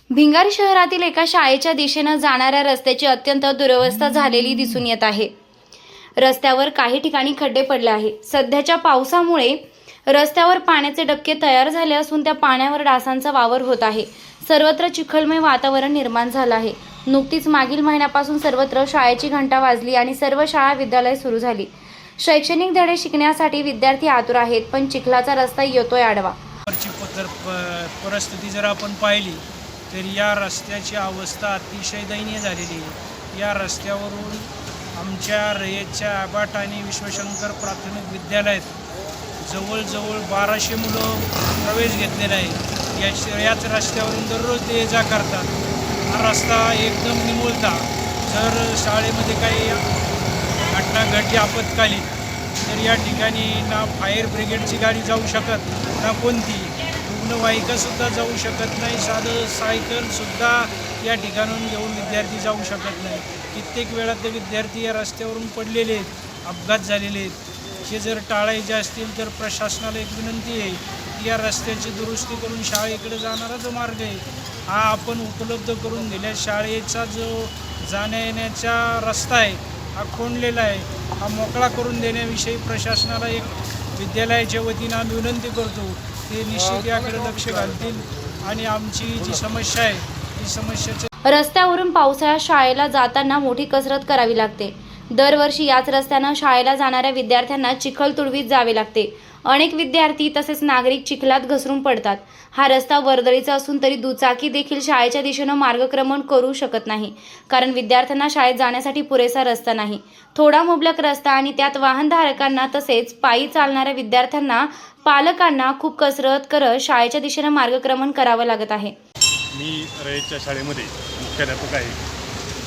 भिंगारी शहरातील एका शाळेच्या दिशेनं जाणाऱ्या रस्त्याची अत्यंत दुरवस्था झालेली दिसून येत आहे। रस्त्यावर काही ठिकाणी खड्डे पडले आहे। सध्याच्या पावसामुळे रस्त्यावर पाण्याचे डबके तयार झाले असून त्या पाण्यावर डासांचा वावर होत आहे। सर्वत्र चिखलमय वातावरण निर्माण झालं आहे। नुकतीच मागील महिन्यापासून सर्वत्र शाळेची घंटा वाजली आणि सर्व शाळा विद्यालय सुरू झाली। शैक्षणिक धडे शिकण्यासाठी विद्यार्थी आतुर आहेत, पण चिखलाचा रस्ता येतोय आडवा। परिस्थिती जर आपण पाहिली तर या रस्त्याची अवस्था अतिशय दयनीय झालेली आहे। या रस्त्यावरून आमच्या रयतच्या आबाट आणि विश्वशंकर प्राथमिक विद्यालयात जवळजवळ 1200 मुलं प्रवेश घेतलेला आहे। याच रस्त्यावरून दररोज ते ये जा करतात। हा रस्ता एकदम निमुळता। जर शाळेमध्ये काही घटना घडली आपत्कालीन तर या ठिकाणी ना फायर ब्रिगेडची गाडी जाऊ शकत ना कोणती रुग्णवाहिकासुद्धा जाऊ शकत नाही। साधं सायकलसुद्धा या ठिकाणून घेऊन विद्यार्थी जाऊ शकत नाही। कित्येक वेळा ते विद्यार्थी या रस्त्यावरून पडलेले आहेत, अपघात झालेले आहेत। हे जर टाळायचे असतील तर प्रशासनाला एक विनंती आहे की या रस्त्याची दुरुस्ती करून शाळेकडे जाणारा जो मार्ग आहे हा आपण उपलब्ध करून दिल्यास शाळेचा जो जाण्या येण्याचा रस्ता आहे हा खोंडलेला आहे, हा मोकळा करून देण्याविषयी प्रशासनाला एक विद्यालयाच्या वतीनं आम्ही विनंती करतो। ते निश्चित याकडे लक्ष घालतील आणि आमची जी समस्या आहे ती समस्याचं रस्त्यावरून पावसाळ्यात शाळेला जाताना मोठी कसरत करावी लागते। दरवर्षी याच रस्त्यानं शाळेला जाणाऱ्या विद्यार्थ्यांना चिखल तुडवीत जावे लागते। अनेक विद्यार्थी तसेच नागरिक चिखलात घसरून पडतात। हा रस्ता वर्दळीचा असून तरी दुचाकी देखील शाळेच्या दिशेनं मार्गक्रमण करू शकत नाही, कारण विद्यार्थ्यांना शाळेत जाण्यासाठी पुरेसा रस्ता नाही। थोडा मुबलक रस्ता आणि त्यात वाहनधारकांना तसेच पायी चालणाऱ्या विद्यार्थ्यांना पालकांना खूप कसरत करत शाळेच्या दिशेनं मार्गक्रमण करावं लागत आहे। मी रयतच्या शाळेमध्ये मुख्याध्यापक आहे।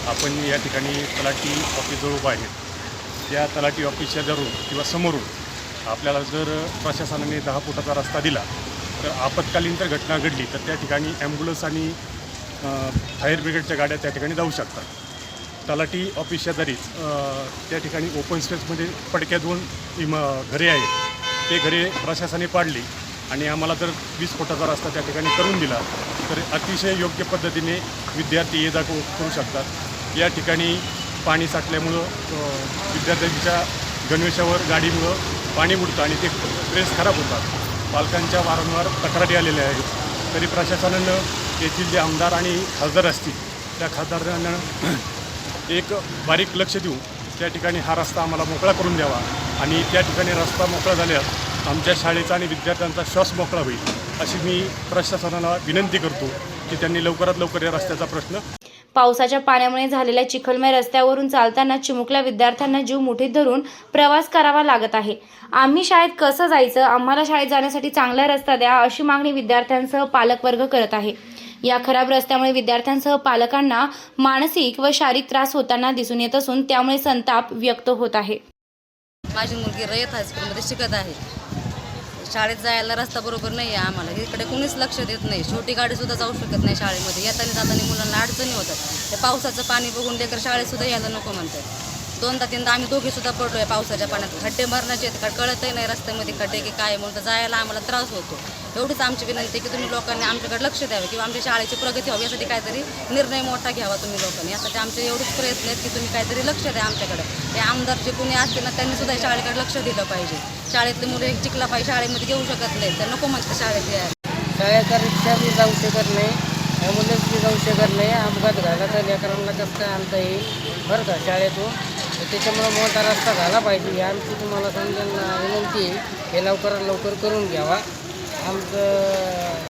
आपण या ठिकाणी तलाठी ऑफिसजवळ उभा आहे। या तलाठी ऑफिसच्या जवळ किंवा समोरून आपल्याला जर प्रशासनाने 10 फुटाचा रस्ता दिला तर आपत्कालीन जर घटना घडली तर त्या ठिकाणी ॲम्ब्युलन्स आणि फायर ब्रिगेडच्या गाड्या त्या ठिकाणी जाऊ शकतात। तलाठी ऑफिसच्या जरीच त्या ठिकाणी ओपन स्पेसमध्ये पडक्या 2 घरे आहेत। ते घरे प्रशासनाने पाडली आणि आम्हाला जर 20 फुटाचा रस्ता त्या ठिकाणी करून दिला तर अतिशय योग्य पद्धतीने विद्यार्थी ये जा करू शकतात। या ठिकाणी पाणी साठल्यामुळं विद्यार्थ्यांच्या गणवेशावर गाडीमुळं पाणी उडतं आणि ते ड्रेस खराब होतात। पालकांच्या वारंवार तक्रारी आलेल्या आहेत, तरी प्रशासनानं येथील जे आमदार आणि खासदार असतील त्या खासदारांना एक बारीक लक्ष देऊन त्या ठिकाणी हा रस्ता आम्हाला मोकळा करून द्यावा आणि त्या ठिकाणी रस्ता मोकळा झाल्यास आमच्या शाळेचा आणि विद्यार्थ्यांचा श्वास मोकळा होईल, अशी मी प्रशासनाला विनंती करतो की त्यांनी लवकरात लवकर या रस्त्याचा प्रश्न। पावसाच्या पाण्यामुळे झालेल्या चिखलमय रस्त्यावरून चालताना चिमुकल्या विद्यार्थ्यांना जीव मुठीत धरून प्रवास करावा लागत आहे। आम्ही शाळेत कसं जायचं, आम्हाला शाळेत जाण्यासाठी चांगला रस्ता द्या, अशी मागणी विद्यार्थ्यांसह पालकवर्ग करत आहे। या खराब रस्त्यामुळे विद्यार्थ्यांसह पालकांना मानसिक व शारीरिक त्रास होताना दिसून येत असून त्यामुळे संताप व्यक्त होत आहे। माझी मुलगी रयत हायस्कूलमध्ये शिकत आहे। शाळेत जायला रस्ता बरोबर नाही आहे आम्हाला, इकडे कोणीच लक्ष देत नाही। छोटी गाडीसुद्धा जाऊ शकत नाही शाळेमध्ये। येताना जाताना मुलांना अडचणी होतात। ते पावसाचं पाणी बघून लेकर शाळेतसुद्धा यायला नको म्हणतात। 2दा-3दा आम्ही दोघीसुद्धा पडलो आहे पावसाच्या पाण्यात। खड्डे भरण्याचे कळतही नाही रस्त्यामध्ये खड्डे की काय, म्हणून जायला आम्हाला त्रास होतो। एवढीच आमची विनंती की तुम्ही लोकांनी आमच्याकडे लक्ष द्यावे किंवा आमच्या शाळेची प्रगती व्हावी यासाठी काहीतरी निर्णय मोठा घ्यावा तुम्ही लोकांनी। यासाठी आमचे एवढेच प्रयत्न आहेत की तुम्ही काहीतरी लक्ष द्या आमच्याकडे। हे आमदार जे कोणी असतील ना त्यांनीसुद्धा शाळेकडे लक्ष दिलं पाहिजे। शाळेतले मुले चिखला पाहिजे शाळेमध्ये घेऊ शकत नाही, तर नको म्हणते शाळेत यायला। शाळेचा रिक्षा बी जाऊ शकत नाही, ॲम्ब्युलन्स बी जाऊ शकत नाही। अपघात झाला तर लेकरांना कसं काय आणता येईल बरं का शाळेतून। त्याच्यामुळं मोठा रस्ता झाला पाहिजे ही आमची तुम्हाला समजून विनंती आहे। हे लवकरात लवकर करून घ्यावा। आमचं